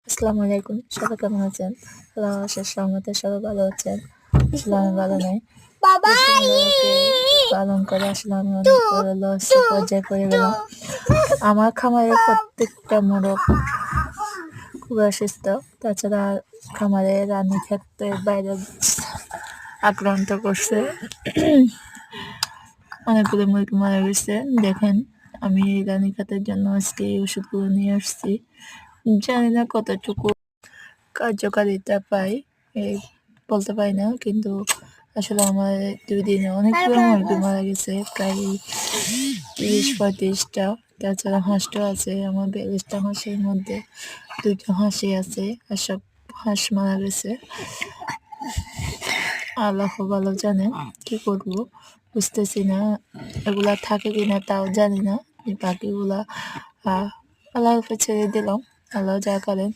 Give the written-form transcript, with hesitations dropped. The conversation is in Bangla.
আসসালামু আলাইকুম। সবাই কেমন আছেন? আল্লাহর অশেষ রহমতে সবাই ভালো আছেন। আসলে আমি ভালো নাই। পশুগুলোকে পালন করে আসলে আমি অনেক বড় লসের পর্যায়ে পড়ে গেলাম। আমার খামারের প্রত্যেকটা মোরগ খুব অসুস্থ। তাছাড়া খামারে রানীক্ষেতের বাইরে আক্রান্ত করছে। অনেকগুলো মুরগি মারা গেছে। দেখেন, আমি রানীক্ষেতের জন্য আজকে এই ওষুধগুলো নিয়ে আসছি। জানি না কতটুকু কার্যকারিতা পাই, এই বলতে পারি না, কিন্তু আসলে আমার 2 দিনে অনেকগুলো মুরগি মারা গেছে, প্রায় 30-35টা। তাছাড়া হাঁসটাও আছে, আমার 42টা হাঁসের মধ্যে 2টা হাঁসই আছে, আর সব হাঁস মারা গেছে। আল্লাহ ভালো জানে কি করব, বুঝতেছি না। এগুলা থাকে কিনা তাও জানি না। বাকিগুলা আল্লাহর উপর ছেড়ে দিলাম, আল্লাহ যা করেন।